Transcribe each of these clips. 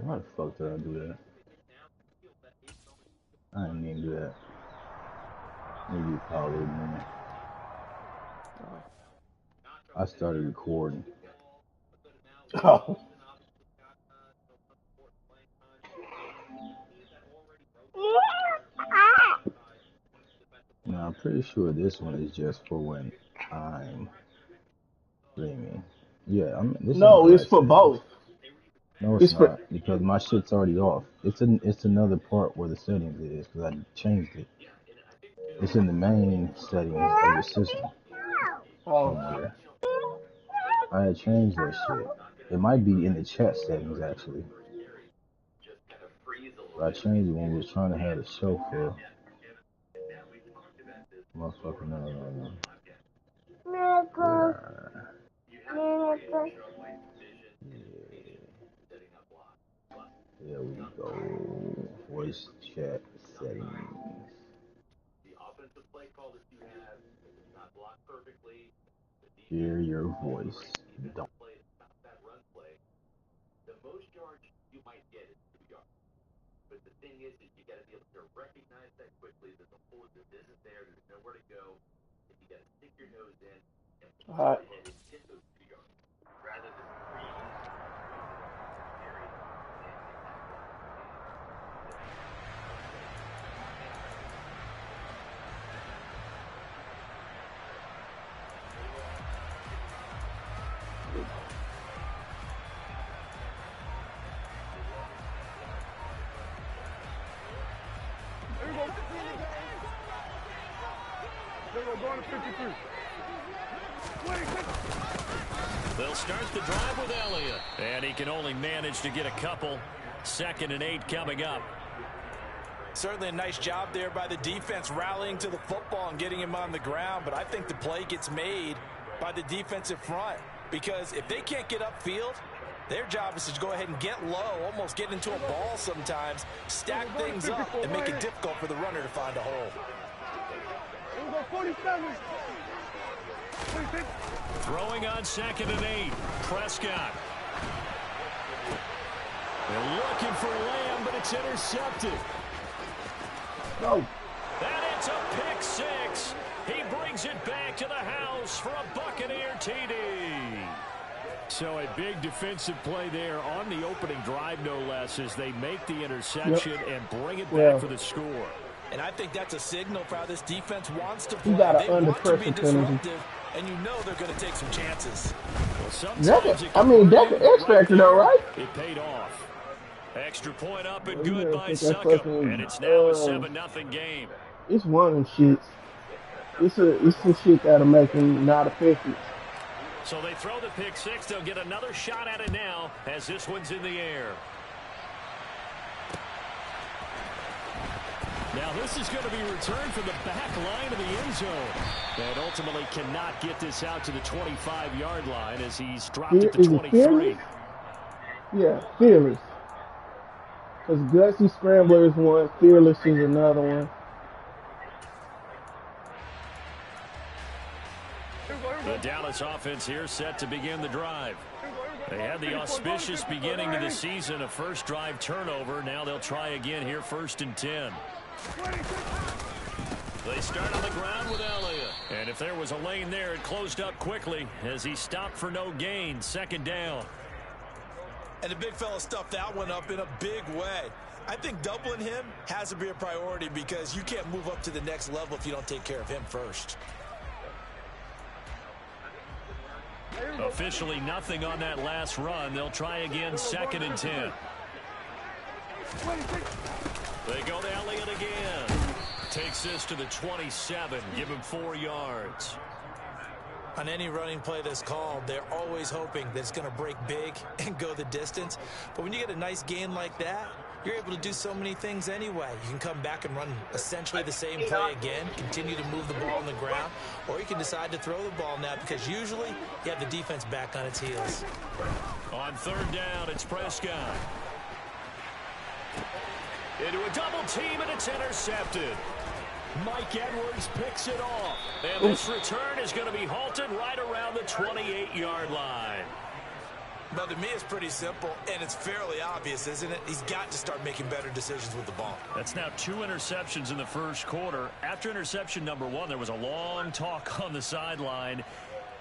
Why the fuck did I do that? I didn't mean to do that. Maybe you probably man. I started recording. Oh. Now I'm pretty sure this one is just for when I'm streaming. Yeah, this No, ain't it's live for settings. both. No, it's It's for not because my shit's already off. It's another part where the settings is because I changed it. It's in the main settings of your system oh. somewhere. I had changed that shit. It might be in the chat settings actually. But I changed it when we was trying to have a show for motherfucking There we go. Voice chat settings. Hear your voice. Don't. All right. Going to 53. They'll start the drive with Elliott. And he can only manage to get a couple. 2nd and 8 coming up. Certainly a nice job there by the defense rallying to the football and getting him on the ground. But I think the play gets made by the defensive front. Because if they can't get upfield, their job is to go ahead and get low, almost get into a ball sometimes, stack things up, and make it difficult for the runner to find a hole. 47. Throwing on 2nd and 8. Prescott. They're looking for Lamb, but it's intercepted. Go. And it's a pick 6. He brings it back to the house for a Buccaneer TD. So a big defensive play there on the opening drive, no less, as they make the interception and bring it back for the score. And I think that's a signal for how this defense wants to play. You got They an under want to be pressure penalty. disruptive, and you know they're going to take some chances. Well, sometimes That's it I can mean, work that's an out X factor, though, right? It paid off. Extra point up and Yeah, good by I think that's Suckup. fucking, And it's now a 7-0 game. It's one of them shits. It's some shit that'll make him not effective. So they throw the pick 6. They'll get another shot at it now as this one's in the air. Now this is going to be returned from the back line of the end zone. And ultimately cannot get this out to the 25-yard line as he's dropped at the 23. Yeah, fearless. Because Gutsy Scrambler is one, fearless is another one. The Dallas offense here set to begin the drive. They had the auspicious beginning to the season, a first drive turnover. Now they'll try again here, 1st and 10. They start on the ground with Elliott. And if there was a lane there, it closed up quickly as he stopped for no gain. 2nd down. And the big fella stuffed that one up in a big way. I think doubling him has to be a priority because you can't move up to the next level if you don't take care of him first. Officially nothing on that last run. They'll try again, 2nd and 10. They go to Elliott again. Takes this to the 27. Give him 4 yards. On any running play that's called, they're always hoping that it's going to break big and go the distance. But when you get a nice gain like that, you're able to do so many things anyway. You can come back and run essentially the same play again, continue to move the ball on the ground, or you can decide to throw the ball now because usually you have the defense back on its heels. On 3rd down, it's Prescott. Into a double team, and it's intercepted. Mike Edwards picks it off. And this return is going to be halted right around the 28-yard line. Now, to me, it's pretty simple, and it's fairly obvious, isn't it? He's got to start making better decisions with the ball. That's now 2 interceptions in the first quarter. After interception number 1, there was a long talk on the sideline,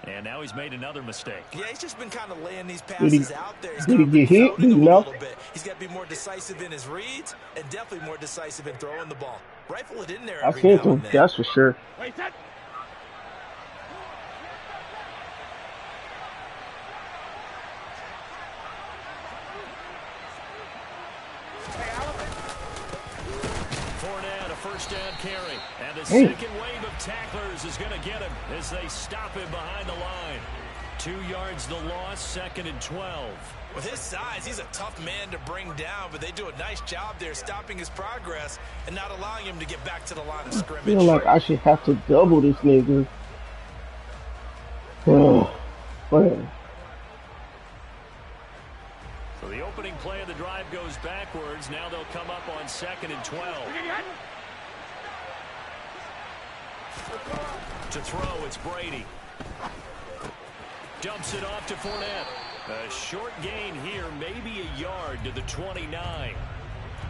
and now he's made another mistake. Yeah, he's just been kind of laying these passes out there. He's Did he get hit? A No. little bit. He's got to be more decisive in his reads and definitely more decisive in throwing the ball. Rifle it in there I every seen now him, and then. that's for sure. Wait, set. Fournette, a first down carry. And the second wave of tacklers is going to get him as they stop him behind the line. 2 yards the loss, 2nd and 12. With his size, he's a tough man to bring down, but they do a nice job there stopping his progress and not allowing him to get back to the line of I scrimmage. feel like I should have to double this nigga. Oh, man. So the opening play of the drive goes backwards. Now they'll come up on 2nd and 12. To throw, it's Brady. Dumps it off to Fournette. A short gain here, maybe a yard to the 29.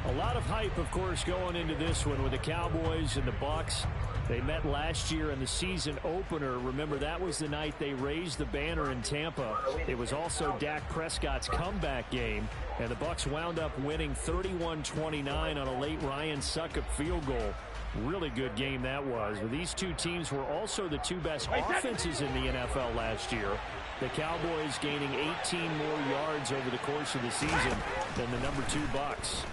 A lot of hype, of course, going into this one with the Cowboys and the Bucs. They met last year in the season opener. Remember, that was the night they raised the banner in Tampa. It was also Dak Prescott's comeback game, and the Bucs wound up winning 31-29 on a late Ryan Succop field goal. Really good game that was. But these two teams were also the 2 best offenses in the NFL last year. The Cowboys gaining 18 more yards over the course of the season than the number 2 Bucs.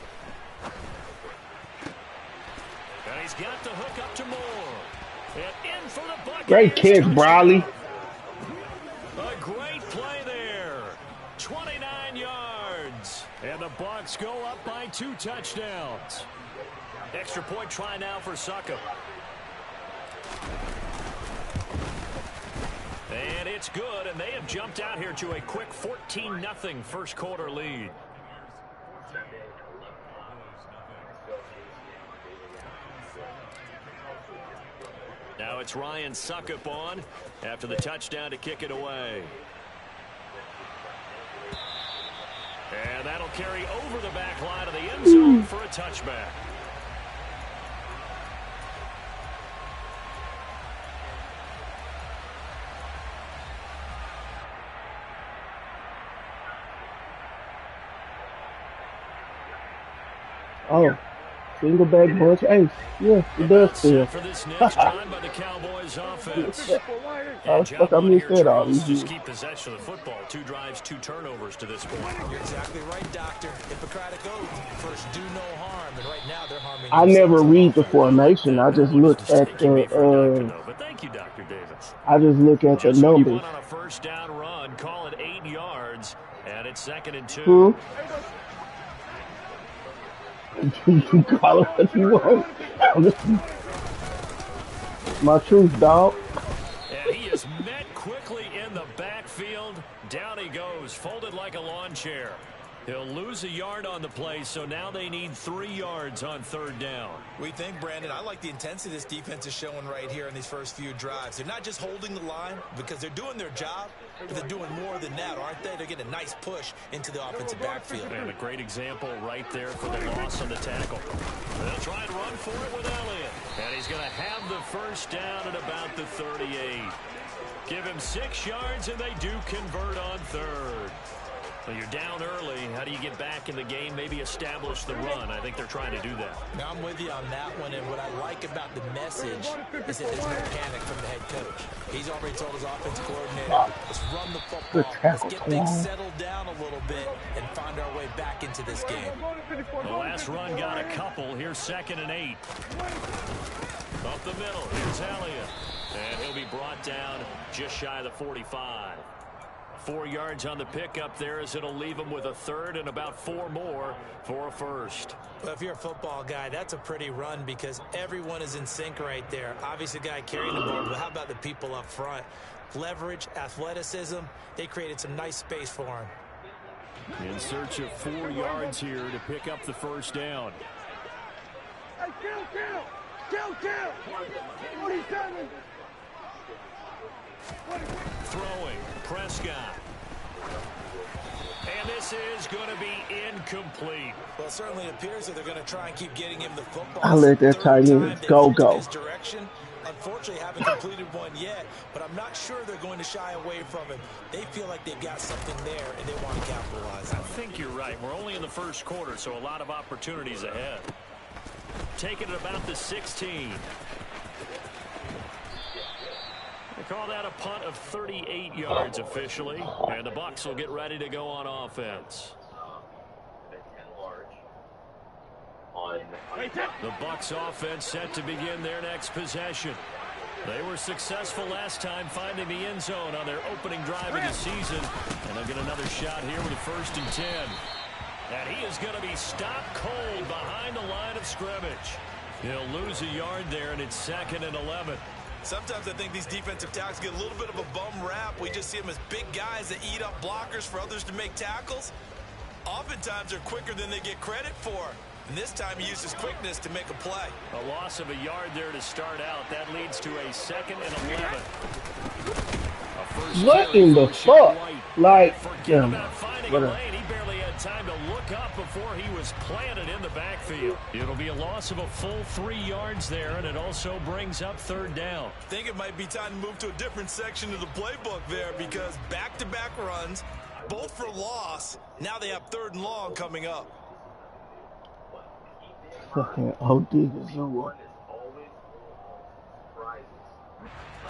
And he's got the hook up to Moore. And in for the Buccaneers. Great catch, Briley. A great play there. 29 yards. And the Bucs go up by 2 touchdowns. Extra point try now for Succop. And it's good, and they have jumped out here to a quick 14-0 first quarter lead. Now it's Ryan Succop on after the touchdown to kick it away. And that'll carry over the back line of the end zone for a touchback. Oh, single back bunch ace. Yeah, it does feel. For this next time by the Cowboys offense. Fuck, I missed that all. Just keep possession of the football. 2 drives, 2 turnovers to this point. You're exactly right, Doctor. Hippocratic oath. First, do no harm, and right now they're harming. I never read the formation. I just look at the. But thank you, Dr. Davis. I just look at the Just when you numbers. went on a first down run, call it 8 yards, and it's 2nd and 2. Who? You can call it what you want. My truth, dog. And he is met quickly in the backfield. Down he goes, folded like a lawn chair. He'll lose a yard on the play, so now they need 3 yards on 3rd down. We think, Brandon, I like the intensity this defense is showing right here in these first few drives. They're not just holding the line because they're doing their job, but they're doing more than that, aren't they? They're getting a nice push into the offensive backfield. And a great example right there for the loss on the tackle. They'll try and run for it with Elliott. And he's going to have the first down at about the 38. Give him 6 yards, and they do convert on 3rd. Well, you're down early. How do you get back in the game? Maybe establish the run. I think they're trying to do that. Now, I'm with you on that one, and what I like about the message is that there's no panic from the head coach. He's already told his offensive coordinator, let's run the football, let's get things settled down a little bit, and find our way back into this game. The last run got a couple. Here's 2nd and 8. Up the middle, here's Elliott. And he'll be brought down just shy of the 45. 4 yards on the pickup there as it'll leave him with a 3rd and about 4 more for a first. Well, if you're a football guy, that's a pretty run because everyone is in sync right there. Obviously, the guy carrying the ball, but how about the people up front? Leverage, athleticism, they created some nice space for him. In search of 4 yards here to pick up the first down. Kill. 47. Throwing, Prescott. And this is going to be incomplete. Well, it certainly appears that they're going to try and keep getting him the football. I let that tight end go. His direction. Unfortunately, haven't completed one yet, but I'm not sure they're going to shy away from him. They feel like they've got something there, and they want to capitalize on it. I think you're right. We're only in the first quarter, so a lot of opportunities ahead. Taking it about the 16. They call that a punt of 38 yards officially, and the Bucs will get ready to go on offense. The Bucs offense set to begin their next possession. They were successful last time finding the end zone on their opening drive of the season, and they'll get another shot here with a 1st and 10. And he is going to be stopped cold behind the line of scrimmage. He'll lose a yard there, and it's 2nd and 11. Sometimes I think these defensive tackles get a little bit of a bum rap. We just see them as big guys that eat up blockers for others to make tackles. Oftentimes they're quicker than they get credit for. And this time he uses quickness to make a play. A loss of a yard there to start out. That leads to a 2nd and 11. What in the fuck? Like, forget about finding a lane. He barely had time to look up before he was planted in the backfield. It'll be a loss of a full 3 yards there, and it also brings up 3rd down. I think it might be time to move to a different section of the playbook there, because back-to-back runs, both for loss. Now they have 3rd and long coming up. Fucking OD is over.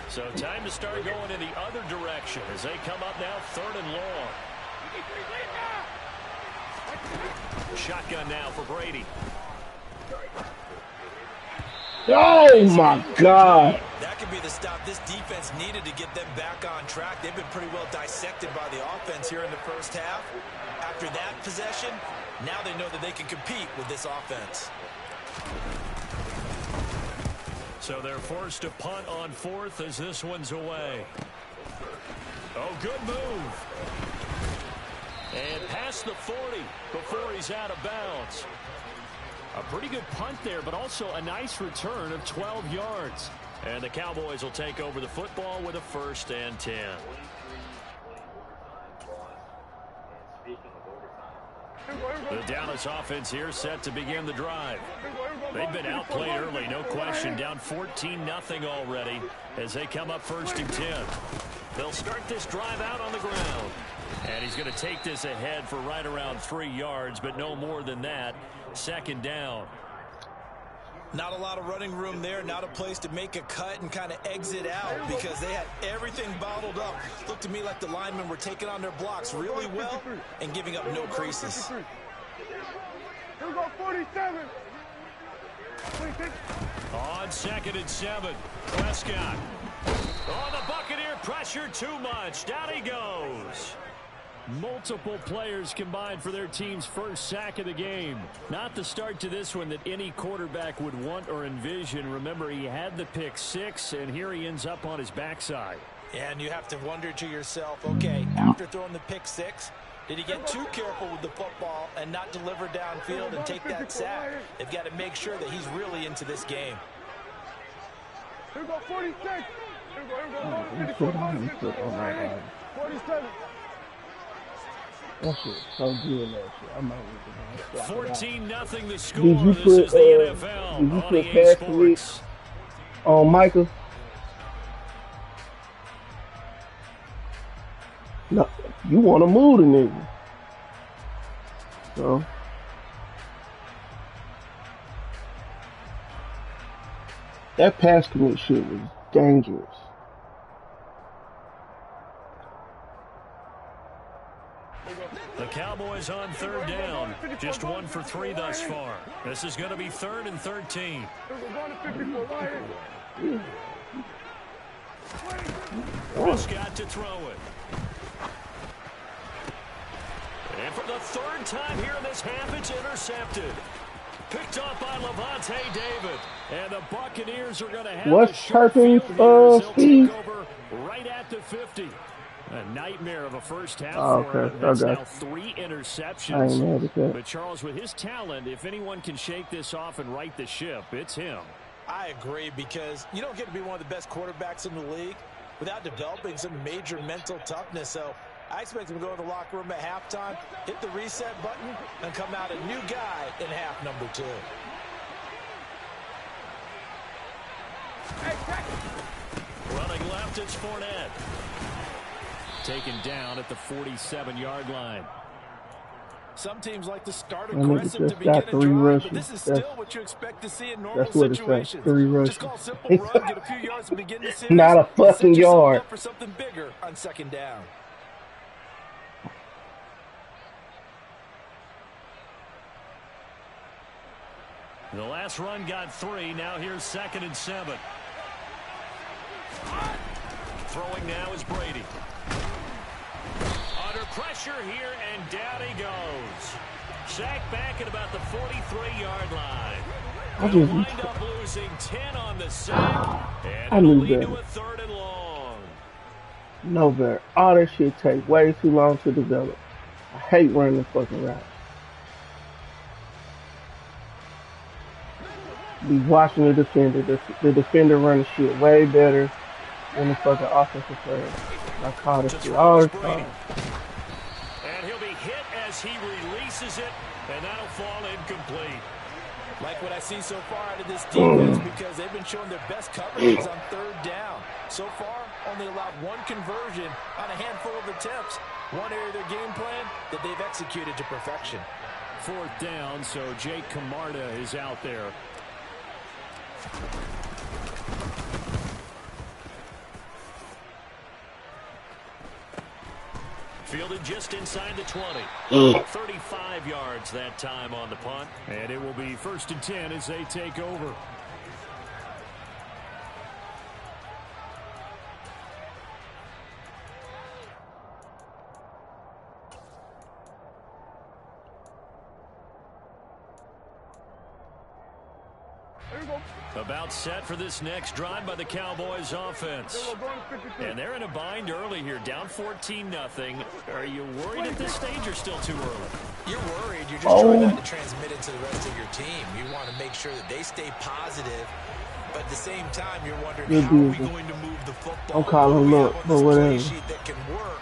So time to start going in the other direction as they come up now 3rd and long. Shotgun now for Brady. Oh my God. That could be the stop this defense needed to get them back on track. They've been pretty well dissected by the offense here in the first half. After that possession, now they know that they can compete with this offense. So they're forced to punt on 4th as this one's away. Oh, good move. And past the 40 before he's out of bounds. A pretty good punt there, but also a nice return of 12 yards. And the Cowboys will take over the football with a 1st and 10. The Dallas offense here set to begin the drive. They've been outplayed early, no question. Down 14-0 already as they come up 1st and 10. They'll start this drive out on the ground. And he's going to take this ahead for right around 3 yards, but no more than that. 2nd down. Not a lot of running room there, not a place to make a cut and kind of exit out because they had everything bottled up. Looked to me like the linemen were taking on their blocks really well and giving up no creases. Here we go, 47. On 2nd and 7, Prescott. Oh, the Buccaneer pressure too much. Down he goes. Multiple players combined for their team's first sack of the game. Not the start to this one that any quarterback would want or envision. Remember, he had the pick 6, and here he ends up on his backside. And you have to wonder to yourself, okay, after throwing the pick 6, did he get too careful with the football and not deliver downfield and take that sack? They've got to make sure that he's really into this game. Here we go, 46. Here we go, 47. That shit so good, that shit. I might need to 14-0 the score. Did you This put, is the NFL did you on put EA past the week Sports. on Michael? No, you want to move the nigga. So, that pass commit shit was dangerous. The Cowboys on 3rd down. Just 1 for 3 thus far. This is going to be 3rd and 13. Prescott to throw it. And for the 3rd time here in this half, it's intercepted. Picked off by Levante David. And the Buccaneers are going to have what's Turpin's They'll speed? take over right at the 50. A nightmare of a first half Oh, for okay. him. I That's got now 3 you. I ain't interceptions. mad at that. But, Charles, with his talent, if anyone can shake this off and right the ship, it's him. I agree, because you don't get to be one of the best quarterbacks in the league without developing some major mental toughness. So I expect him to go in the locker room at halftime, hit the reset button, and come out a new guy in half number 2. Running left, it's Fournette. Taken down at the 47-yard line. Some teams like to start That nigga aggressive to just begin got a 3 drive, but rushes. this is still what you expect to see in normal That's what it says. situations. 3 rushes. Just call simple run, get a few yards to begin the series. Not a and set fucking yourself yard. up for something bigger on second down. The last run got 3. Now here's 2nd and 7. Throwing now is Brady. Under pressure here, and down he goes. Sacked back at about the 43-yard line. They'll wind up losing 10 on the sack, and it'll lead to a 3rd and long. No better. All that shit take way too long to develop. I hate running the fucking route. Be watching the defender. The defender run the shit way better than the fucking offensive player. I call this shit all the time. And he'll be hit as he releases it, and that'll fall incomplete. Like what I see so far out of this defense, because they've been showing their best coverages on 3rd down. So far, only allowed 1 conversion on a handful of attempts. One area of their game plan that they've executed to perfection. 4th down, so Jake Camarda is out there. Fielded just inside the 20. 35 yards that time on the punt. And it will be 1st and 10 as they take over. About set for this next drive by the Cowboys offense. And they're in a bind early here, down 14-0. Are you worried at this stage or still too early? You're worried. You're just trying not to transmit it to the rest of your team. You want to make sure that they stay positive, but at the same time, you're wondering, how are we going to move the football? I'm calling up, but whatever. Sheet that can work.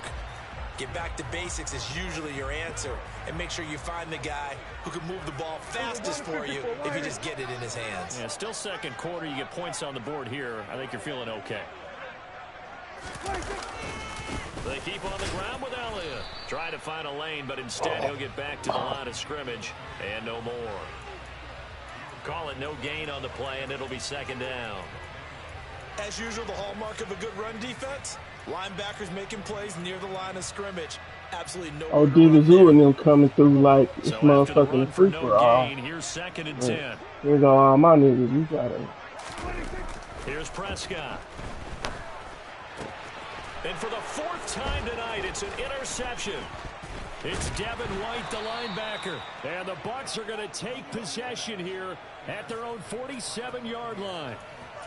Get back to basics is usually your answer, and make sure you find the guy who can move the ball fastest for you if you just get it in his hands. Yeah, still 2nd quarter. You get points on the board here. I think you're feeling okay. They keep on the ground with Elliott. Try to find a lane, but instead he'll get back to the line of scrimmage and no more. Call it no gain on the play, and it'll be 2nd down. As usual, the hallmark of a good run defense, linebackers making plays near the line of scrimmage. Absolutely no. Oh, Divazu and them coming through like it's So motherfucking free for all. Here's 2nd and 10. Here go all my niggas. You gotta. Here's Prescott. And for the 4th time tonight, it's an interception. It's Devin White, the linebacker. And the Bucs are going to take possession here at their own 47-yard line.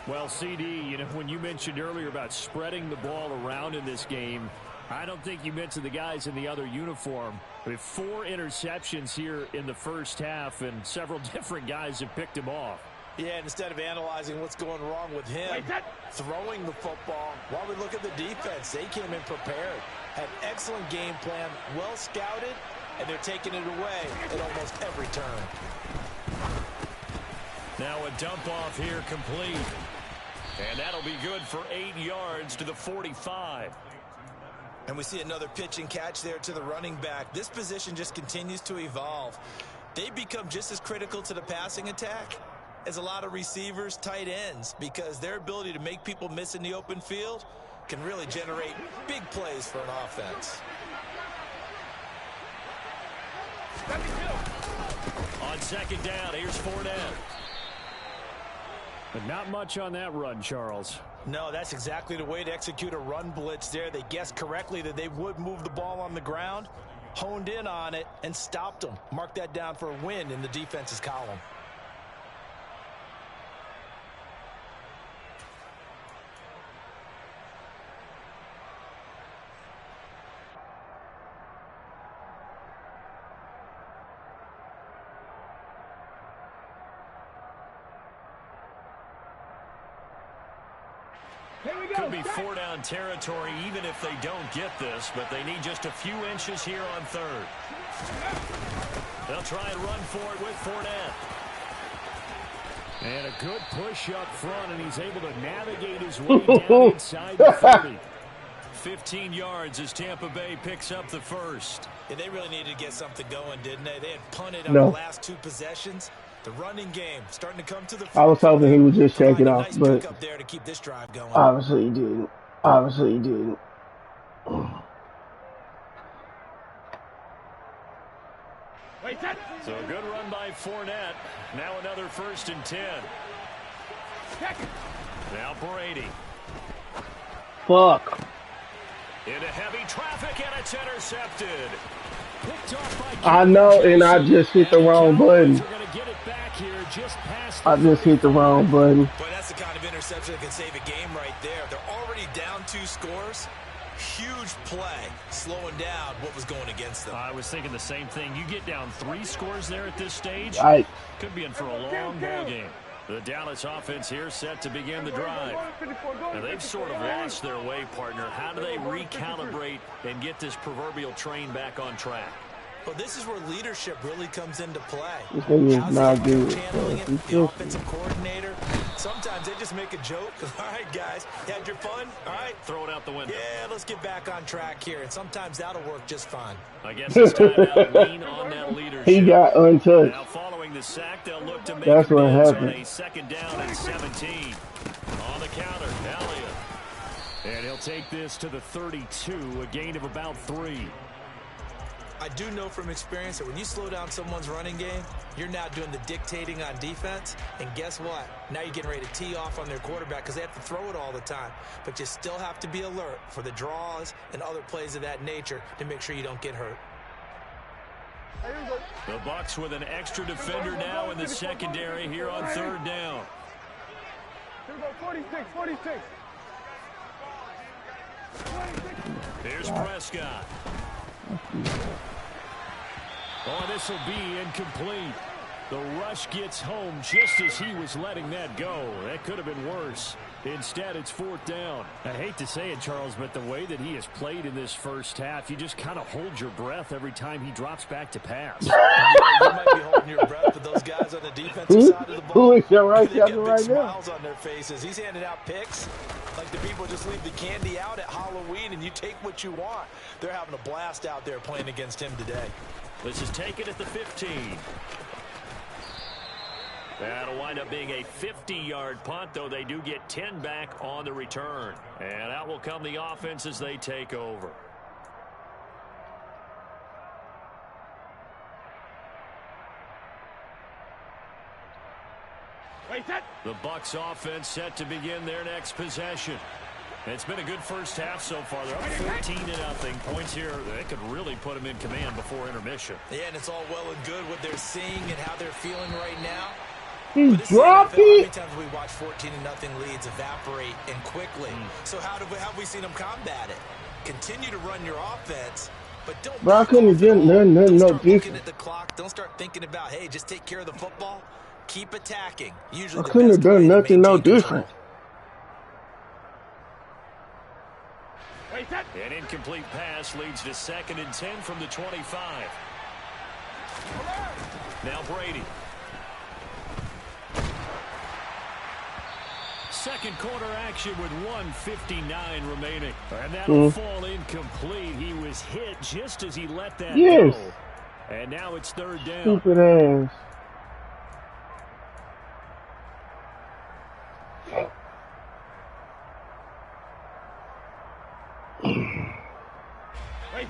Well, CD, you know, when you mentioned earlier about spreading the ball around in this game, I don't think you mentioned the guys in the other uniform. We have 4 interceptions here in the first half, and several different guys have picked him off. Yeah, instead of analyzing what's going wrong with him, throwing the football, while we look at the defense, they came in prepared, had excellent game plan, well scouted, and they're taking it away at almost every turn. Now a dump off here complete. And that'll be good for 8 yards to the 45. And we see another pitch and catch there to the running back. This position just continues to evolve. They become just as critical to the passing attack as a lot of receivers, tight ends, because their ability to make people miss in the open field can really generate big plays for an offense. On 2nd down, here's Fournette. But not much on that run, Charles. No, that's exactly the way to execute a run blitz there. They guessed correctly that they would move the ball on the ground, honed in on it, and stopped them. Mark that down for a win in the defense's column. Could be 4-down territory even if they don't get this, but they need just a few inches here on third. They'll try and run for it with Fournette. And a good push up front, and he's able to navigate his way down inside the 30. 15 yards as Tampa Bay picks up the first. Yeah, they really needed to get something going, didn't they? They had punted on the last 2 possessions. The running game starting to come to the front. I was hoping he would just shake it off, nice but up there to keep this drive going. obviously he didn't. Obviously he didn't. So a good run by Fournette. Now another 1st and 10. Now Brady. Fuck. Into heavy traffic, and it's intercepted. Picked off by I know, and I just hit the wrong button. I just hit the wrong button. But that's the kind of interception that can save a game right there. They're already down 2 scores. Huge play, slowing down what was going against them. I was thinking the same thing. You get down 3 scores there at this stage, could be in for a long ball game. The Dallas offense here set to begin the drive. Now they've sort of lost their way, partner. How do they recalibrate and get this proverbial train back on track? Well, this is where leadership really comes into play. This thing is not good. The offensive coordinator, sometimes they just make a joke. All right, guys, you had your fun? All right. Throw it out the window. Yeah, let's get back on track here. And sometimes that'll work just fine. I guess it's time to lean on that leadership. He got untouched. Now following the sack, they'll look to make That's what happened. On a 2nd down and 17. On the counter, Elliott. And he'll take this to the 32, a gain of about 3. I do know from experience that when you slow down someone's running game, you're now doing the dictating on defense. And guess what? Now you're getting ready to tee off on their quarterback because they have to throw it all the time. But you still have to be alert for the draws and other plays of that nature to make sure you don't get hurt. The Bucs with an extra defender now in the secondary here on 3rd down. Here we go, 46, 46. Here's Prescott. Oh, this will be incomplete. The rush gets home just as he was letting that go. That could have been worse. Instead, it's 4th down. I hate to say it, Charles, but the way that he has played in this first half, you just kind of hold your breath every time he drops back to pass. You might be holding your breath with those guys on the defensive side of the ball. Who is your right They've got tackle big right now? smiles on their faces. He's handing out picks like the people just leave the candy out at Halloween and you take what you want. They're having a blast out there playing against him today. This is taken at the 15. That'll wind up being a 50-yard punt, though they do get 10 back on the return. And out will come the offense as they take over. The Bucs offense set to begin their next possession. It's been a good first half so far. They're up 14-0. Points here, they could really put them in command before intermission. Yeah, and it's all well and good what they're seeing and how they're feeling right now. He dropped How many it. times we watch 14-0 leads evaporate and quickly? So how have we seen them combat it? Continue to run your offense, but don't. Bro, I couldn't have done nothing no start looking different. at the clock. Don't start thinking about, hey, just take care of the football. Keep attacking. Usually, I couldn't have done nothing no different. An incomplete pass leads to 2nd and 10 from the 25. Now Brady. Second quarter action with 1:59 remaining. And that'll fall incomplete. He was hit just as he let that go. And now it's 3rd down. Stupid ass.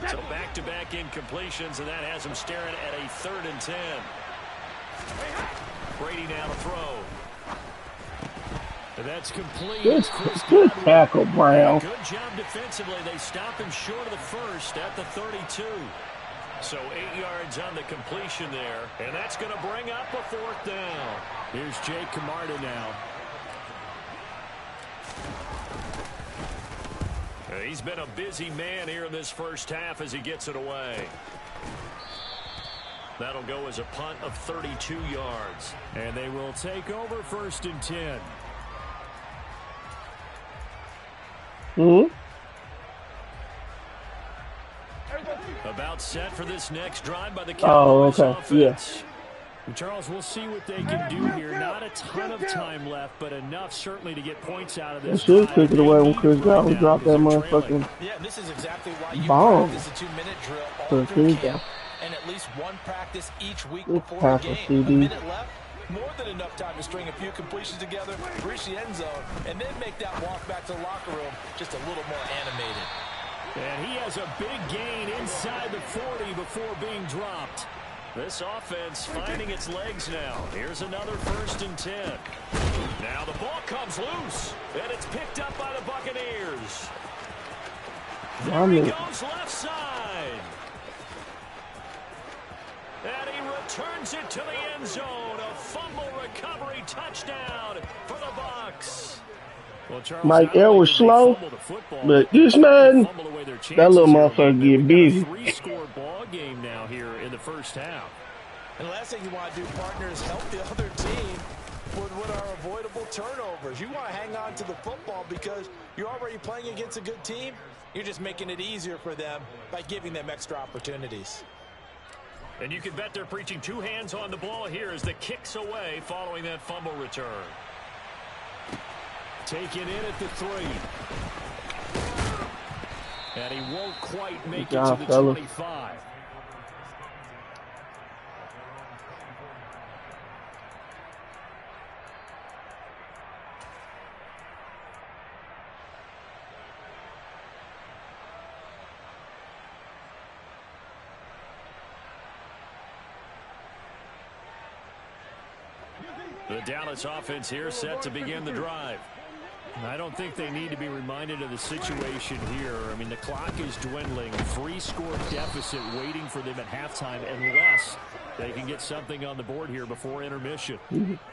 So back-to-back incompletions, and that has him staring at a 3rd and 10. Brady now to throw. And that's complete. Good tackle, Brown. Good job defensively. They stop him short of the first at the 32. So 8 yards on the completion there. And that's going to bring up a 4th down. Here's Jake Camarda now. He's been a busy man here in this first half as he gets it away. That'll go as a punt of 32 yards. And they will take over 1st and 10. Hmm? About set for this next drive by the Oh, Cowboys okay. Yeah. offense. Charles, we'll see what they can do here. Not a ton of time left, but enough certainly to get points out of They this should drive. take it They away when need Chris it right Godwin now dropped that because they're trailing. motherfucking Yeah, and this is exactly why you bomb. practice a 2-minute drill all So through here camp, and at least one practice each week Let's before pass the a game. CD. A minute left, more than enough time to string a few completions together, reach the end zone, and then make that walk back to the locker room just a little more animated. And he has a big gain inside the 40 before being dropped. This offense finding its legs now. Here's another 1st and 10. Now the ball comes loose, and it's picked up by the Buccaneers. There he goes left side. And he returns it to the end zone. A fumble recovery touchdown for the Bucs. Well, Charles, Mike L was slow, but this man, that little motherfucker get busy. 3-score ball game now here in the first half. And the last thing you want to do, partner, is help the other team with what are avoidable turnovers. You want to hang on to the football because you're already playing against a good team. You're just making it easier for them by giving them extra opportunities. And you can bet they're preaching 2 hands on the ball here as the kick's away following that fumble return. Taken in at the 3. And he won't quite make it to the 25. The Dallas offense here set to begin the drive. I don't think they need to be reminded of the situation here. I mean, the clock is dwindling. 3-score deficit waiting for them at halftime unless they can get something on the board here before intermission.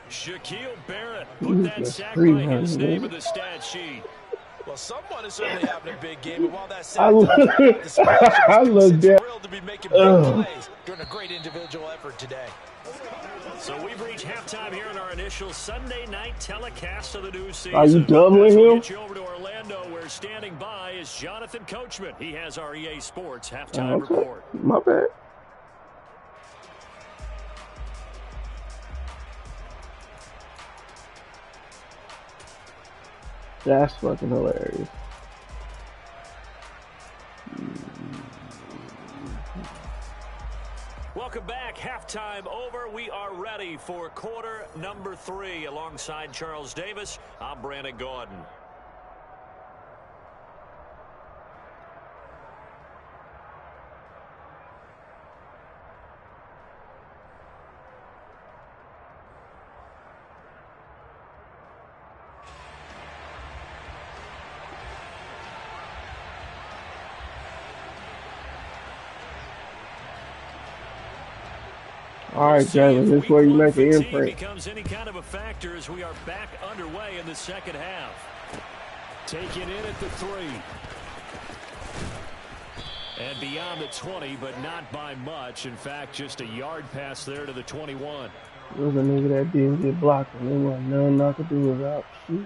Shaquille Barrett put that sack by his name in the stat sheet. Well, someone is certainly having a big game, and while that sounds I looked down. thrilled to be making big plays during a great individual effort today. So we've reached halftime here in our initial Sunday night telecast of the new season. Are you doubling we'll him? get you over to Orlando, where standing by is Jonathan Coachman. He has our EA Sports halftime report. My bad. That's fucking hilarious. Welcome back. Halftime over. We are ready for quarter number 3. Alongside Charles Davis, I'm Brandon Gordon. All right, Jalen, this is where you make an imprint. Becomes any kind of a factor as we are back underway in the second half. Taken in at the 3. And beyond the 20, but not by much. In fact, just a yard pass there to the 21. There was a nigga that didn't get blocked, and there wasn't nothing I could do about shit.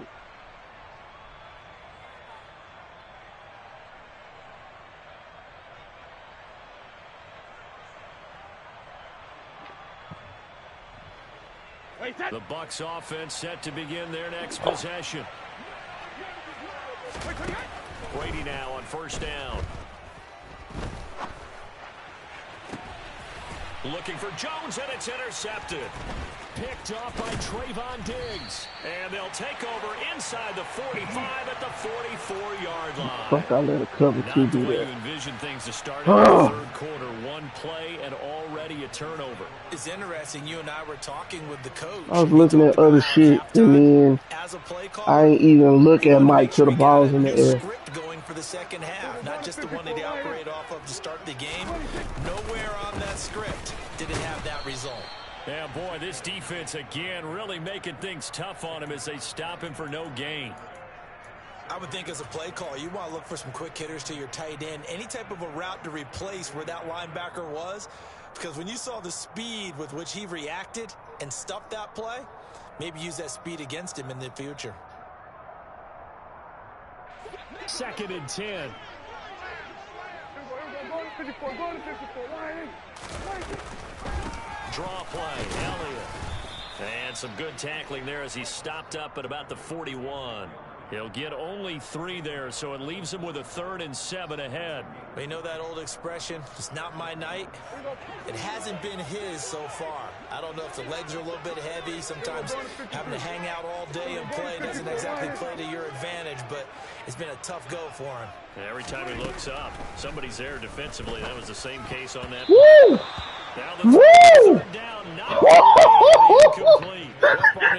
The Bucs offense set to begin their next possession. Brady now on 1st down. Looking for Jones, and it's intercepted. Picked off by Trayvon Diggs. And they'll take over inside the 45 at the 44-yard line. Fuck, I let a cover 2 Not the do way that. you envision things to start in the third quarter. One play and already a turnover. It's interesting. You and I were talking with the coach. I was looking at other shit, and then I ain't even look at Mike till the ball's in the air. Script going for the second half, not just the one that he operated off of to start the game. Nowhere on that script did it have that result. Yeah, boy, this defense again really making things tough on him as they stop him for no gain. I would think as a play call, you want to look for some quick hitters to your tight end. Any type of a route to replace where that linebacker was. Because when you saw the speed with which he reacted and stuffed that play, maybe use that speed against him in the future. 2nd and 10. Draw play, Elliott. And some good tackling there as he stopped up at about the 41. He'll get only 3 there, so it leaves him with a 3rd and 7 ahead. You know that old expression, it's not my night? It hasn't been his so far. I don't know if the legs are a little bit heavy. Sometimes having to hang out all day and play doesn't exactly play to your advantage, but it's been a tough go for him. Every time he looks up, somebody's there defensively. That was the same case on that. Woo! Now the third down, not incomplete.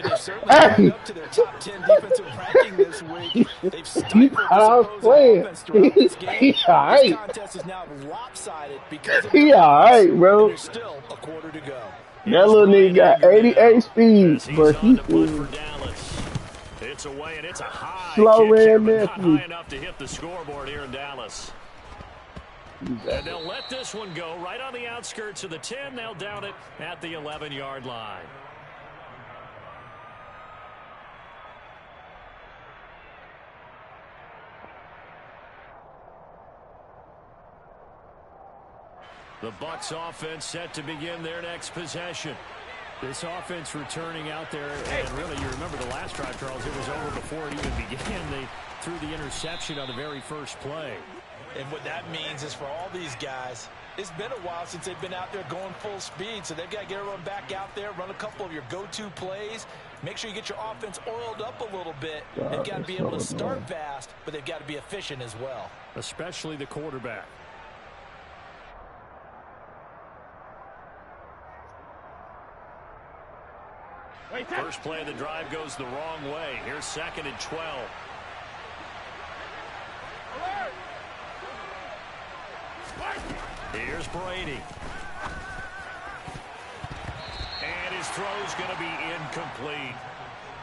They've certainly moved up to their top 10 defensive ranking this week. They've stifled the opposing offense throughout this game. This contest is now lopsided because of he alright, bro. There's still a quarter to go. That little nigga got 88 speed, but he is it's away and it's a high slow kick here, and but not nasty. high enough to hit the scoreboard here in Dallas. And they'll let this one go right on the outskirts of the 10. They'll down it at the 11-yard line. The Bucs offense set to begin their next possession. This offense returning out there, and really, you remember the last drive, Charles, it was over before it even began. They threw the interception on the very first play. And what that means is for all these guys, it's been a while since they've been out there going full speed, so they've got to get everyone back out there, run a couple of your go-to plays, make sure you get your offense oiled up a little bit. They've got to be able to start fast, but they've got to be efficient as well. Especially the quarterback. First play of the drive goes the wrong way. Here's 2nd and 12. Here's Brady. And his throw's going to be incomplete.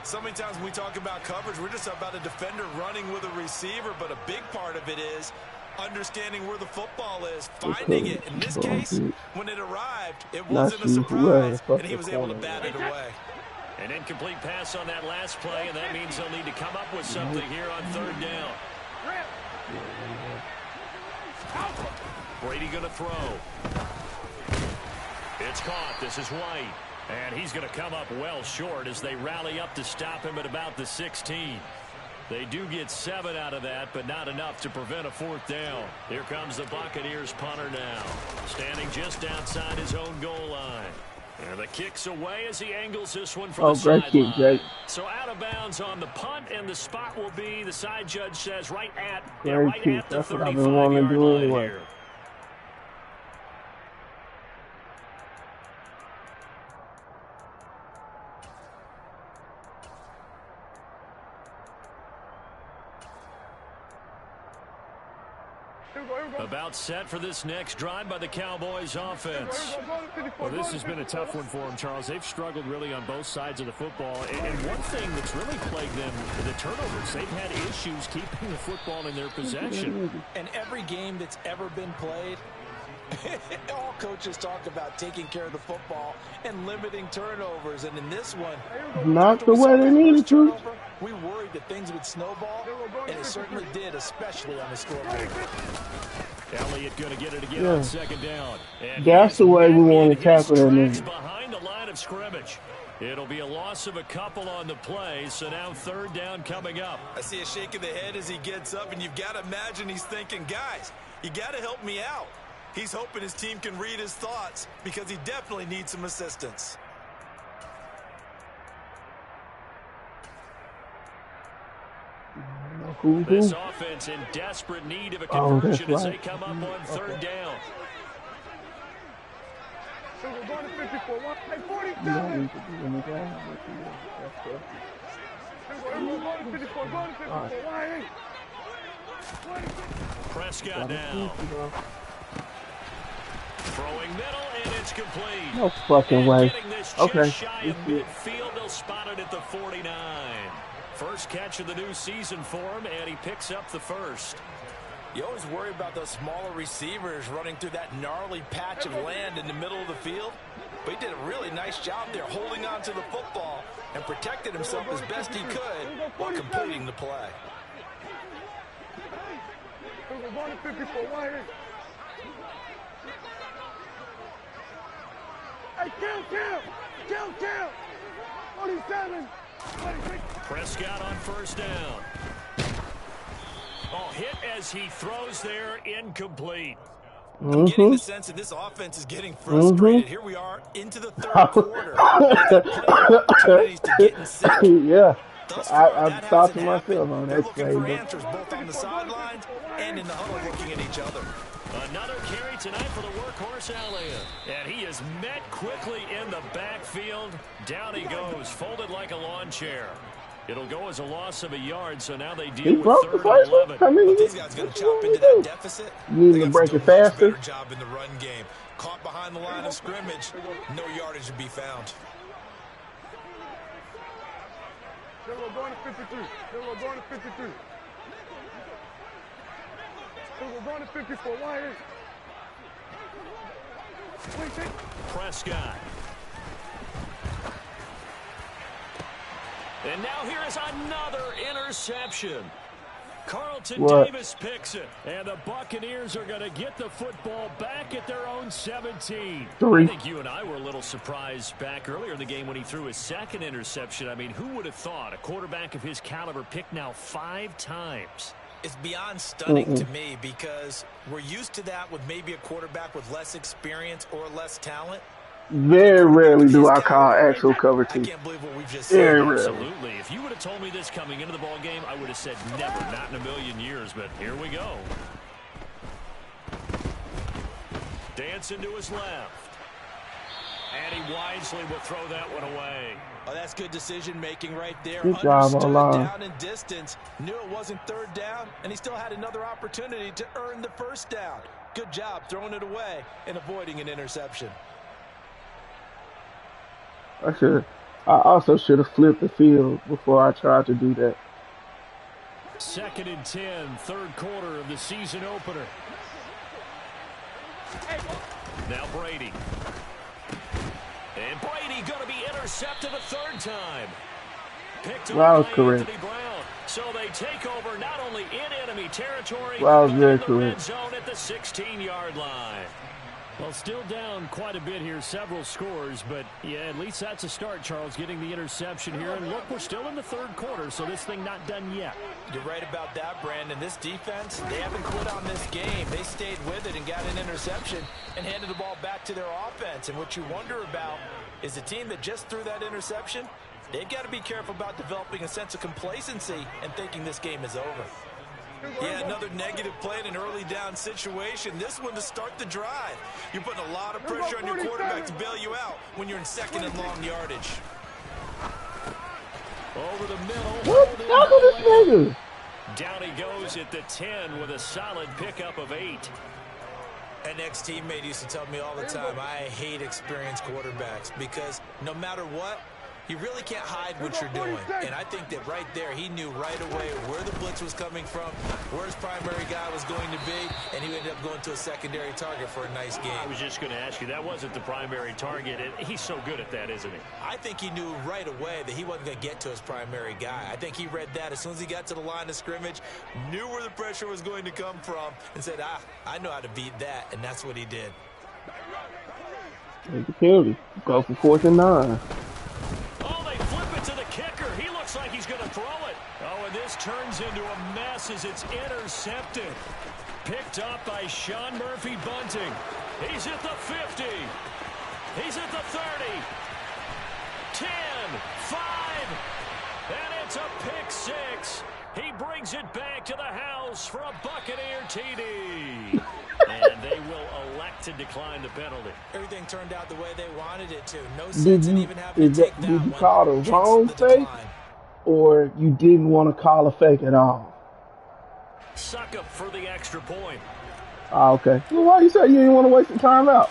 So many times when we talk about coverage, we're just about a defender running with a receiver, but a big part of it is understanding where the football is, finding it. In this case, when it arrived, it wasn't a surprise, and he was able to bat it away. An incomplete pass on that last play, and that means they'll need to come up with something here on 3rd down. Brady going to throw. It's caught. This is White. And he's going to come up well short as they rally up to stop him at about the 16. They do get 7 out of that, but not enough to prevent a 4th down. Here comes the Buccaneers punter now, standing just outside his own goal line. And the kick's away as he angles this one from the sideline. So out of bounds on the punt, and the spot will be, the side judge says, right at the 35-yard line here. About set for this next drive by the Cowboys offense. Well, this has been a tough one for them, Charles. They've struggled really on both sides of the football. And one thing that's really plagued them, the turnovers. They've had issues keeping the football in their possession. And every game that's ever been played, all coaches talk about taking care of the football and limiting turnovers. And in this one, not the way they needed to. We worried that things would snowball, and it certainly did, especially on the scoreboard. Elliott going to get it again on 2nd down. And that's the way we want to tackle that man. Behind the line of scrimmage. It'll be a loss of a couple on the play, so now 3rd down coming up. I see a shake of the head as he gets up, and you've got to imagine he's thinking, guys, you got to help me out. He's hoping his team can read his thoughts because he definitely needs some assistance. This offense in desperate need of a conversion as they come up on 3rd down. Prescott now. Throwing middle, and it's complete. No fucking way. Okay. Shy of midfield, they'll spot it at the 49. First catch of the new season for him, and he picks up the first. You always worry about those smaller receivers running through that gnarly patch of land in the middle of the field. But he did a really nice job there holding on to the football and protected himself as best he could while completing the play. Prescott on first down. Oh, hit as he throws there, incomplete. I'm getting the sense that this offense is getting frustrated. Here we are into the third quarter. They've had plenty of opportunities to get in sync. Yeah. Thus far, I thought to myself on They're that looking play. for answers both on the sidelines and in the huddle looking at each other. Another carry tonight for the workhorse Elliott. And he is met quickly in the backfield. Down he goes, folded like a lawn chair. It'll go as a loss of a yard, so now they deal with third and 11. But these guys going to chop into that deficit. You need to break it faster. Better job in the run game. Caught behind the line of scrimmage. No yardage to be found. We're going to 53. We're going to 53. We're going to 54. Why is Prescott. And now here is another interception. Carlton Davis picks it. And the Buccaneers are going to get the football back at their own 17. I think you and I were a little surprised back earlier in the game when he threw his second interception. I mean, who would have thought a quarterback of his caliber picked now 5 times? It's beyond stunning to me because we're used to that with maybe a quarterback with less experience or less talent. Very rarely do I call actual cover 2. I can't believe what we've just Very seen. rarely. Absolutely. If you would have told me this coming into the ball game, I would have said never, not in a million years. But here we go. Dancing to his left. And he wisely will throw that one away. Oh, that's good decision-making right there. Good job, Understood O-line. down in distance. Knew it wasn't third down, and he still had another opportunity to earn the first down. Good job throwing it away and avoiding an interception. I also should have flipped the field before I tried to do that. 2nd and 10, third quarter of the season opener. Now Brady. And Brady going to be intercepted a third time. Picked up by Anthony Brown. So they take over not only in enemy territory, but in the red zone at the 16-yard line. Well, still down quite a bit here, several scores, but yeah, at least that's a start, Charles, getting the interception here. And look, we're still in the third quarter, so this thing not done yet. You're right about that, Brandon. This defense, they haven't quit on this game. They stayed with it and got an interception and handed the ball back to their offense. And what you wonder about is the team that just threw that interception, they've got to be careful about developing a sense of complacency and thinking this game is over. Yeah, another negative play in an early down situation. This one to start the drive. You're putting a lot of pressure on your quarterback to bail you out when you're in second and long yardage. Over the middle. What? Look at this nigga. Down he goes at the 10 with a solid pickup of 8. An ex-teammate used to tell me all the time, I hate experienced quarterbacks because no matter what, you really can't hide what you're doing. And I think that right there, he knew right away where the blitz was coming from, where his primary guy was going to be, and he ended up going to a secondary target for a nice game. I was just going to ask you, that wasn't the primary target. He's so good at that, isn't he? I think he knew right away that he wasn't going to get to his primary guy. I think he read that as soon as he got to the line of scrimmage, knew where the pressure was going to come from, and said, I know how to beat that, and that's what he did. Take the penalty. Go for 4th and 9. Kicker, he looks like he's going to throw it. Oh, and this turns into a mess as it's intercepted. Picked up by Sean Murphy Bunting. He's at the 50. He's at the 30. 10, 5, and it's a pick 6. He brings it back to the house for a Buccaneer TD. And they will elect to decline the penalty. Everything turned out the way they wanted it to. No sense in even having to take that one. Did you call the wrong fake, or you didn't want to call a fake at all? Suck up for the extra point. Ah, okay. Well, why you say you didn't want to waste the time out?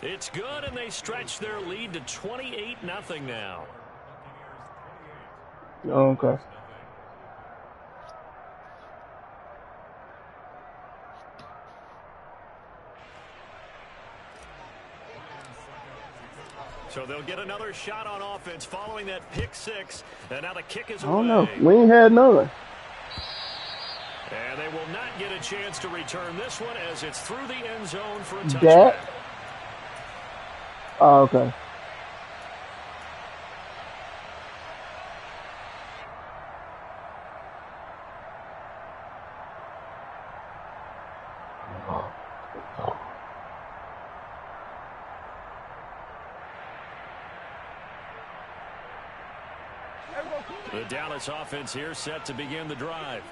It's good, and they stretch their lead to 28-0 now. Okay. So they'll get another shot on offense following that pick 6. And now the kick is away. I don't know. We ain't had none. And they will not get a chance to return this one as it's through the end zone for a touchback. That? Oh, okay. The Dallas offense here set to begin the drive.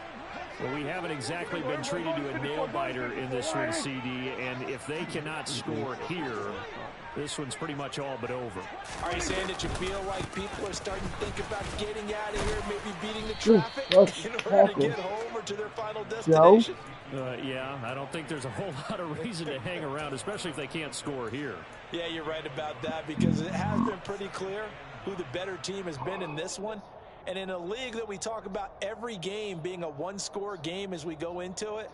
Well, we haven't exactly been treated to a nail-biter in this one, CD, and if they cannot score here, this one's pretty much all but over. Are you saying that you feel like people are starting to think about getting out of here, maybe beating the traffic in order to get home or to their final destination? Yeah, I don't think there's a whole lot of reason to hang around, especially if they can't score here. Yeah, you're right about that because it has been pretty clear who the better team has been in this one. And in a league that we talk about every game being a one-score game as we go into it,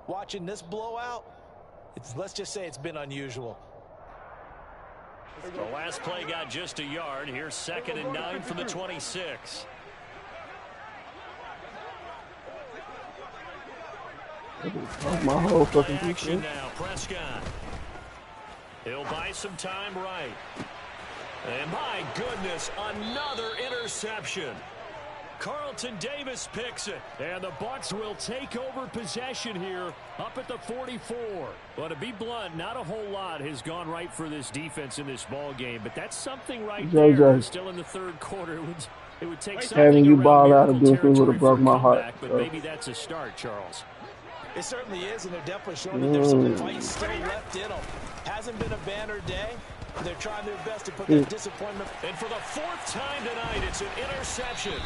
watching this blowout, let's just say it's been unusual. The last play got just a yard. Here's 2nd and 9 from the 26. My whole fucking action now, Prescott. He'll buy some time right. And my goodness, another interception. Carlton Davis picks it. And the Bucs will take over possession here up at the 44. Well, to be blunt, not a whole lot has gone right for this defense in this ball game, but that's something right there. We're still in the third quarter. It would take something having you ball out of defense would have broke my heart. But maybe that's a start, Charles. It certainly is, and they're definitely showing that there's some fight still left in them. Hasn't been a banner day. They're trying their best to put that disappointment. And for the 4th time tonight, it's an interception.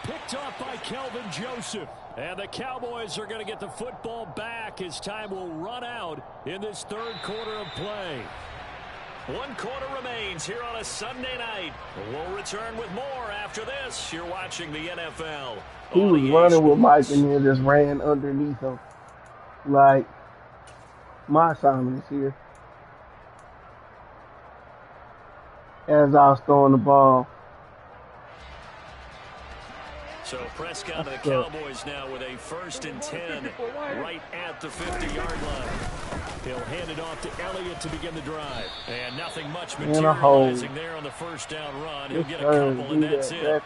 Picked off by Kelvin Joseph. And the Cowboys are going to get the football back as time will run out in this third quarter of play. 1 quarter remains here on a Sunday night. We'll return with more after this. You're watching the NFL. He was running with Mike and then just ran underneath him. Like, my assignment is here. As I was throwing the ball. So Prescott and the Cowboys now with a 1st and 10 right at the 50-yard line. He'll hand it off to Elliott to begin the drive. And nothing much materializing there on the 1st down run. He'll get a couple and that's it.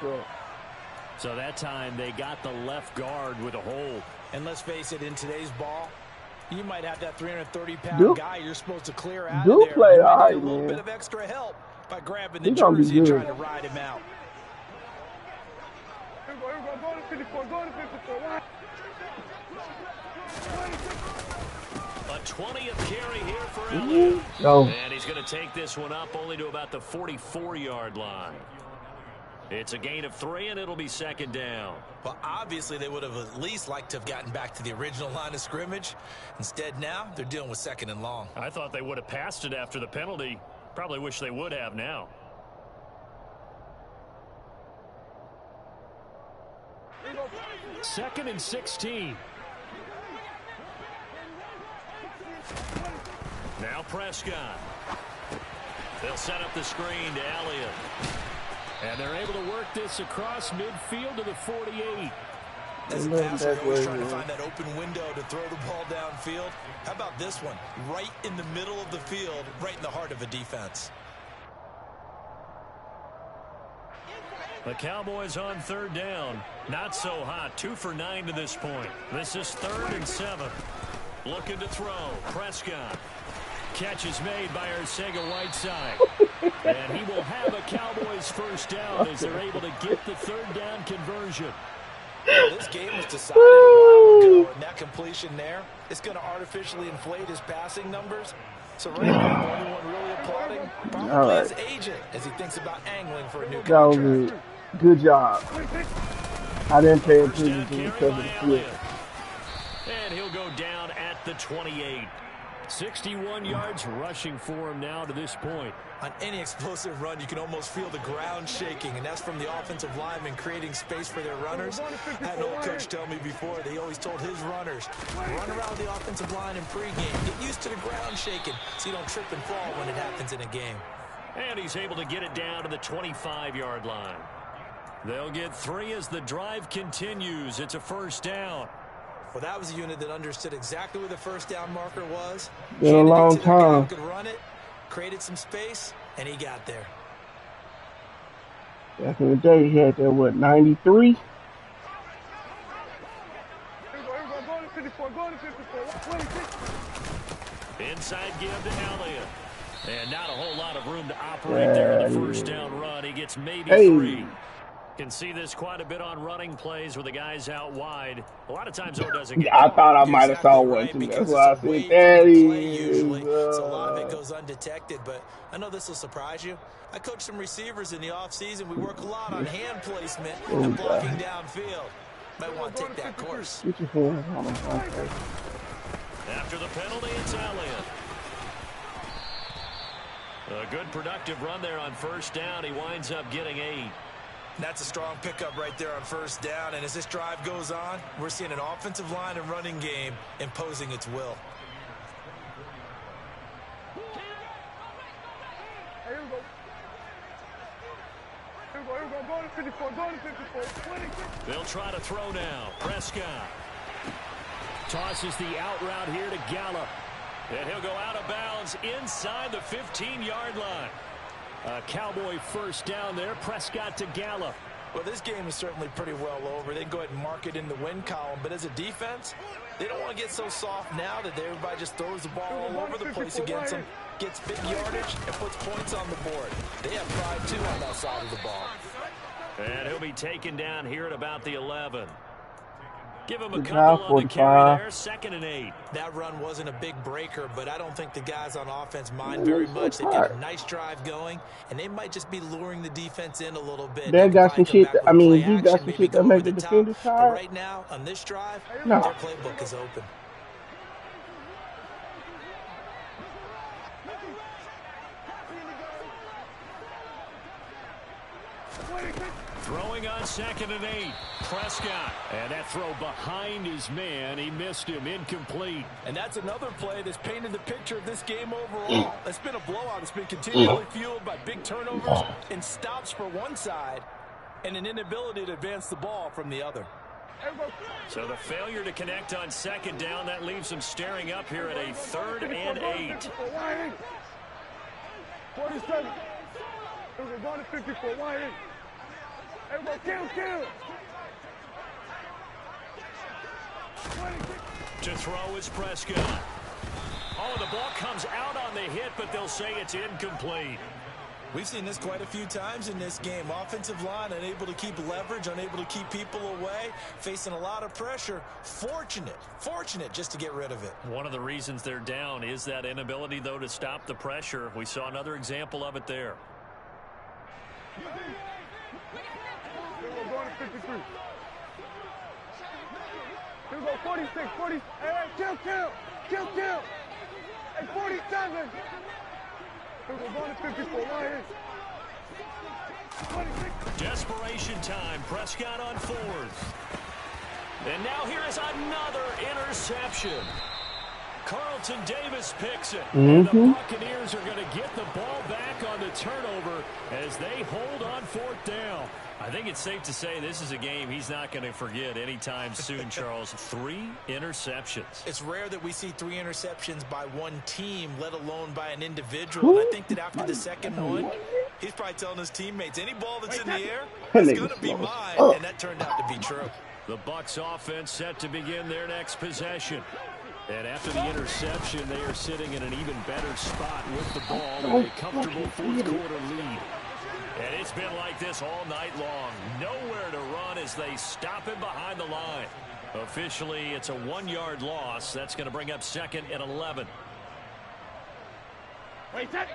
So that time they got the left guard with a hold. And let's face it, in today's ball, you might have that 330-pound guy you're supposed to clear out of there. Play all right, a little man. bit of extra help by grabbing the jersey and trying to ride him out. Go to 54, go to 54. A 20th carry here for Elliott. And he's going to take this one up only to about the 44-yard line. It's a gain of 3, and it'll be 2nd down. Well, obviously, they would have at least liked to have gotten back to the original line of scrimmage. Instead, now, they're dealing with 2nd and long. I thought they would have passed it after the penalty. Probably wish they would have now. Second and 16. Now Prescott. They'll set up the screen to Elliott. And they're able to work this across midfield to the 48. As a passer, you're always trying to find that open window to throw the ball downfield. How about this one? Right in the middle of the field, right in the heart of a defense. The Cowboys on 3rd down. Not so hot. 2 for 9 to this point. This is 3rd and 7. Looking to throw. Prescott. Catch is made by Arcega-Whiteside. And he will have a Cowboys 1st down as they're able to get the 3rd down conversion. This game was decided a while ago, and that completion there, it's going to artificially inflate his passing numbers. So right now, the only one really applauding probably his agent as he thinks about angling for a new contract. Good job. I didn't pay attention to it because of the field. And he'll go down at the 28. 61 yards rushing for him now to this point. On any explosive run, you can almost feel the ground shaking, and that's from the offensive linemen creating space for their runners. I had an old coach tell me before that he always told his runners, run around the offensive line in pregame. Get used to the ground shaking so you don't trip and fall when it happens in a game. And he's able to get it down to the 25-yard line. They'll get 3 as the drive continues. It's a 1st down. Well, that was a unit that understood exactly where the first down marker was. Been a long time. Could run it, created some space, and he got there. Back in the day, he had that, what, 93? Inside give to Elliott. And not a whole lot of room to operate there in the first down run. He gets maybe 3. Can see this quite a bit on running plays where the guy's out wide. A lot of times, though, doesn't get I thought I might have saw one, too. That's why I said that usually, so a lot of it goes undetected. But I know this will surprise you. I coach some receivers in the offseason. We work a lot on hand placement and blocking downfield. Might want to take that course. Get your hands on him. After the penalty, it's Elliott. A good productive run there on first down. He winds up getting 8. That's a strong pickup right there on first down. And as this drive goes on, we're seeing an offensive line and running game imposing its will. Here we go. Go to 54, go to 54, 20. They'll try to throw now. Prescott tosses the out route here to Gallup. And he'll go out of bounds inside the 15-yard line. A Cowboy first down there. Prescott to Gallup. Well, this game is certainly pretty well over. They can go ahead and mark it in the win column. But as a defense, they don't want to get so soft now that everybody just throws the ball all over the place against them, gets big yardage, and puts points on the board. They have pride, too, on that side of the ball. And he'll be taken down here at about the 11. Give him a Good couple job, on the carry there. 2nd and 8. That run wasn't a big breaker, but I don't think the guys on offense mind very much. They've got a nice drive going, and they might just be luring the defense in a little bit. They got some shit. I mean, he got some shit that make the defender tired. But right now, on this drive, their playbook is open. Throwing on 2nd and 8. Prescott. And that throw behind his man. He missed him. Incomplete. And that's another play that's painted the picture of this game overall. It's been a blowout. It's been continually fueled by big turnovers and stops for one side and an inability to advance the ball from the other. So the failure to connect on 2nd down, that leaves them staring up here at a 3rd and 8. 47. We're going to 54. Wide in. Everybody, kill. To throw is Prescott. Oh, the ball comes out on the hit, but they'll say it's incomplete. We've seen this quite a few times in this game. Offensive line unable to keep leverage, unable to keep people away, facing a lot of pressure. Fortunate just to get rid of it. One of the reasons they're down is that inability, though, to stop the pressure. We saw another example of it there. We're going to 53. Here we go, 46, 40. Hey, kill. Hey, 47. We're going to 54, right here. 26. Desperation time. Prescott on 4th. And now here is another interception. Carlton Davis picks it. And the Buccaneers are going to get the ball back on the turnover as they hold on 4th down. I think it's safe to say this is a game he's not going to forget anytime soon, Charles. 3 interceptions. It's rare that we see 3 interceptions by one team, let alone by an individual. And I think that after the second one, he's probably telling his teammates, any ball that's in the air, it's going to be mine. And that turned out to be true. The Bucs offense set to begin their next possession. And after the interception, they are sitting in an even better spot with the ball with a comfortable 4th quarter lead. And it's been like this all night long. Nowhere to run as they stop him behind the line. Officially, it's a 1-yard loss. That's going to bring up 2nd and 11. Wait, that.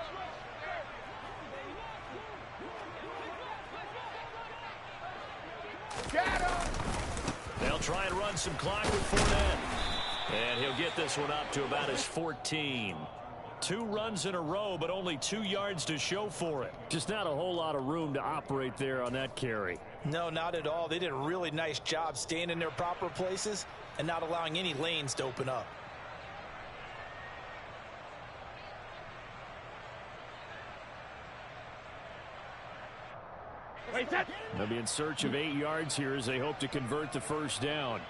Get him. They'll try and run some clock with Fournette. And he'll get this one up to about his 14. 2 runs in a row, but only 2 yards to show for it. Just not a whole lot of room to operate there on that carry. No, not at all. They did a really nice job staying in their proper places and not allowing any lanes to open up. They'll be in search of 8 yards here as they hope to convert the first down.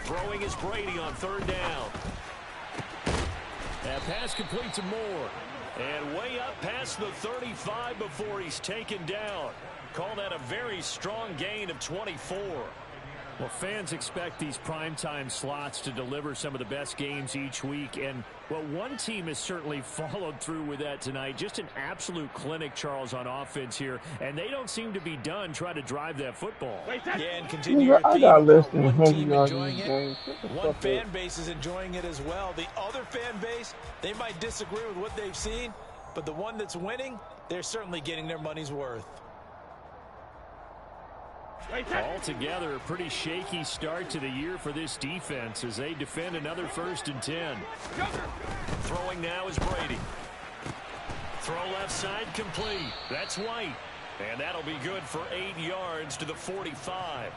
Throwing is Brady on third down. That pass complete to Moore. And way up past the 35 before he's taken down. Call that a very strong gain of 24. Well, fans expect these primetime slots to deliver some of the best games each week. And, well, one team has certainly followed through with that tonight. Just an absolute clinic, Charles, on offense here. And they don't seem to be done trying to drive that football. Yeah, and continue your I theme got less about than one 100 team yards in enjoying this it. game. Shut the One fuck fan up. base is enjoying it as well. The other fan base, they might disagree with what they've seen, but the one that's winning, they're certainly getting their money's worth. Altogether, a pretty shaky start to the year for this defense as they defend another 1st and 10. Throwing now is Brady. Throw left side complete. That's White. And that'll be good for 8 yards to the 45.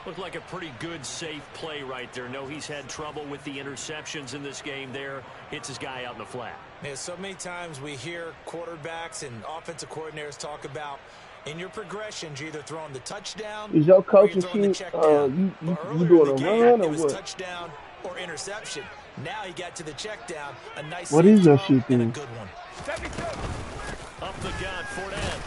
Looked like a pretty good, safe play right there. No, he's had trouble with the interceptions in this game there. Hits his guy out in the flat. Yeah, so many times we hear quarterbacks and offensive coordinators talk about in your progressions, you're either throwing the touchdown Is your or coaching you're throwing the sheet, check down. you Earlier in doing the a game, run or it was what? touchdown or interception. Now he got to the check down. A nice What safe is your throw sheet and a then? good one. Up the gut, Fournette.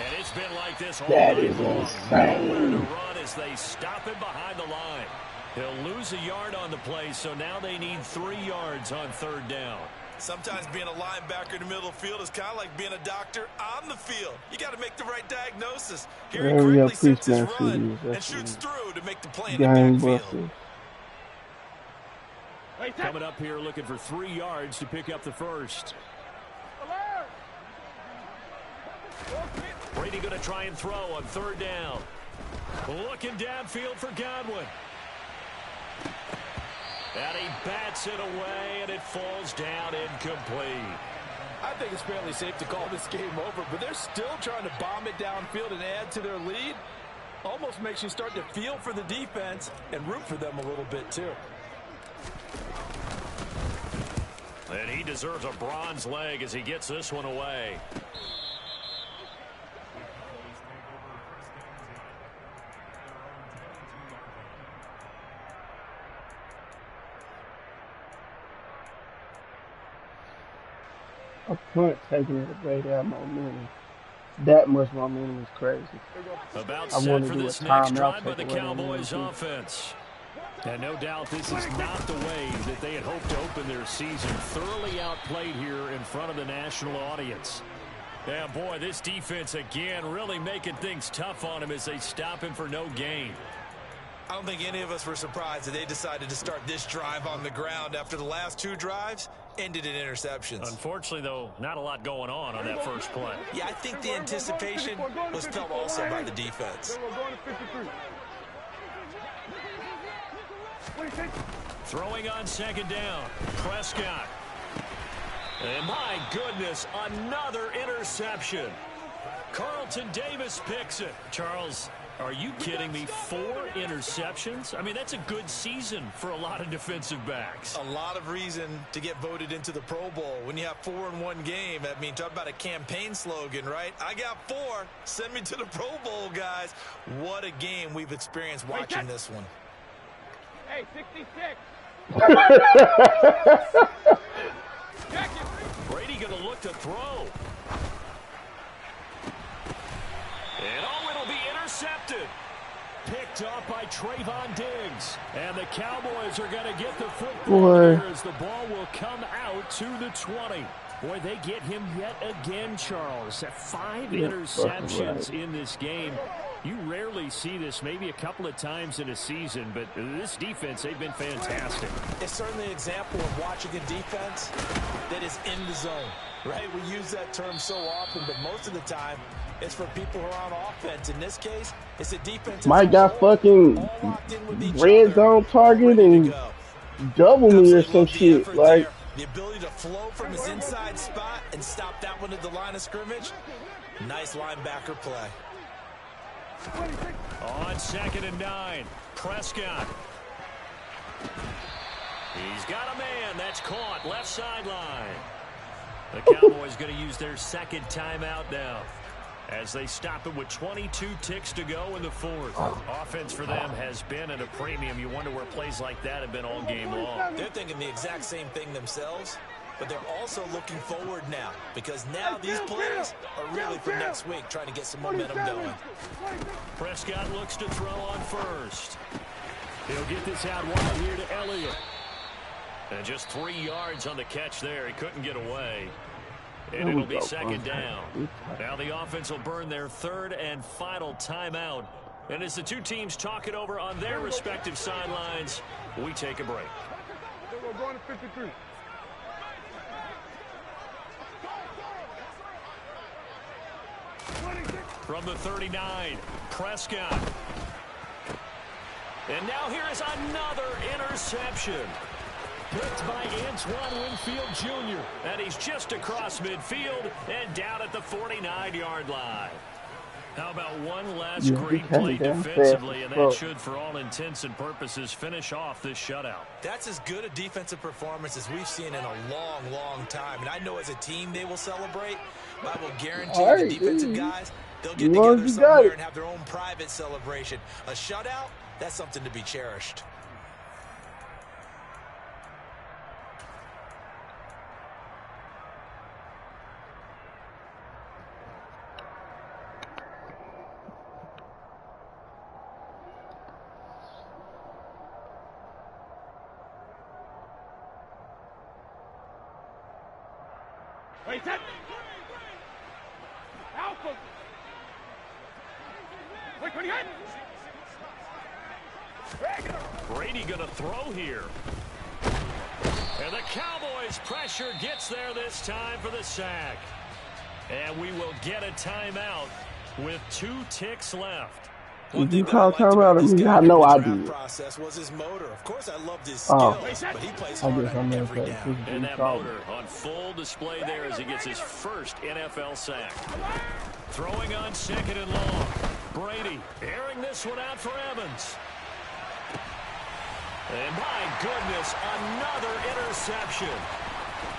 And it's been like this all That night is long. insane. Nowhere to run as they stop him behind the line. He'll lose a yard on the play, so now they need 3 yards on 3rd down. Sometimes being a linebacker in the middle of the field is kind of like being a doctor on the field. You got to make the right diagnosis. Here he Yeah, quickly sets his pre-snap run CDs. and That's shoots the through to make the play in the game backfield. busters. Coming up here looking for 3 yards to pick up the first. Brady going to try and throw on 3rd down. Looking downfield for Godwin. And he bats it away, and it falls down incomplete. I think it's fairly safe to call this game over, but they're still trying to bomb it downfield and add to their lead. Almost makes you start to feel for the defense and root for them a little bit, too. And he deserves a bronze leg as he gets this one away. A punt taking it away, that momentum. That much momentum is crazy. About I set want for to do a this next timeout drive by take the away that Cowboys momentum. offense. And no doubt this is not the way that they had hoped to open their season. Thoroughly outplayed here in front of the national audience. Yeah, boy, this defense again really making things tough on him as they stop him for no gain. I don't think any of us were surprised that they decided to start this drive on the ground after the last 2 drives ended in interceptions. Unfortunately, though, not a lot going on that first play. Yeah, I think the anticipation was felt also by the defense. Throwing on 2nd down, Prescott. And my goodness, another interception. Carlton Davis picks it. Charles, are you kidding me? 4 interceptions? I mean, that's a good season for a lot of defensive backs. A lot of reason to get voted into the Pro Bowl. When you have 4 in one game, I mean, talk about a campaign slogan, right? I got 4. Send me to the Pro Bowl, guys. What a game we've experienced watching this one. Hey, 66. Brady going to look to throw. And it'll be intercepted. Picked up by Trayvon Diggs. And the Cowboys are going to get the football here as the ball will come out to the 20. Boy, they get him yet again, Charles. 5 interceptions in this game. You rarely see this, maybe a couple of times in a season, but this defense, they've been fantastic. It's certainly an example of watching a defense that is in the zone, right? We use that term so often, but most of the time, it's for people who are on offense. In this case, it's a defense. Mike got fucking red zone target and double me or some shit. Like, the ability to flow from his inside spot and stop that one at the line of scrimmage. Nice linebacker play. On 2nd and 9, Prescott. He's got a man. That's caught. Left sideline. The Cowboys going to use their 2nd timeout now. as they stop it with 22 ticks to go in the fourth. Offense for them has been at a premium. You wonder where plays like that have been all game long. They're thinking the exact same thing themselves, but they're also looking forward now because now these plays are really for next week, trying to get some momentum going. Prescott looks to throw on first. He'll get this out wide here to Elliott. And just 3 yards on the catch there. He couldn't get away. And it'll be second down. Now the offense will burn their third and final timeout. And as the two teams talk it over on their respective sidelines, we take a break. We're going to 53. From the 39, Prescott. And now here is another interception. Picked by Antoine Winfield Jr. And he's just across midfield and down at the 49-yard line. How about one last great play defensively, and that should, for all intents and purposes, finish off this shutout. That's as good a defensive performance as we've seen in a long, long time. And I know as a team they will celebrate, but I will guarantee the defensive guys, they'll get together somewhere and have their own private celebration. A shutout, that's something to be cherished. Wait, that. Alpha. Wait, what do you got? Brady going to throw here. And the Cowboys' pressure gets there this time for the sack. And we will get a timeout with 2 ticks left. Did you call timeout or me? I know I did. Process was his motor. Of course, I loved his skills, but he plays hard on every down. And that motor on full display there as he gets his first NFL sack. Throwing on second and long. Brady airing this one out for Evans. And my goodness, another interception.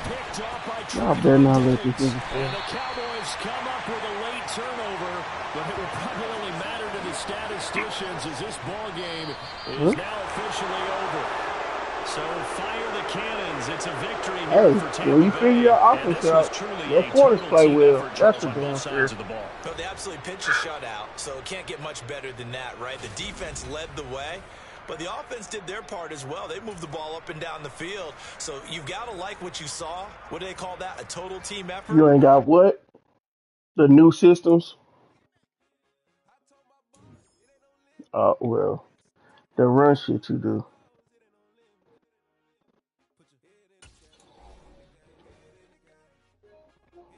Picked off by Trevor. I better not let this And the Cowboys come up with a late turnover, but it will probably only matter to the statisticians as this ball game is now officially over. So fire the cannons. It's a victory here for Tampa Bay. When you figure your offense out, your corners play well. That's the damn fair. Well, they absolutely pitched a shutout, so it can't get much better than that, right? The defense led the way, but the offense did their part as well. They moved the ball up and down the field, so you've got to like what you saw. What do they call that? A total team effort? You ain't got what? The new systems? Well, the run shit you do.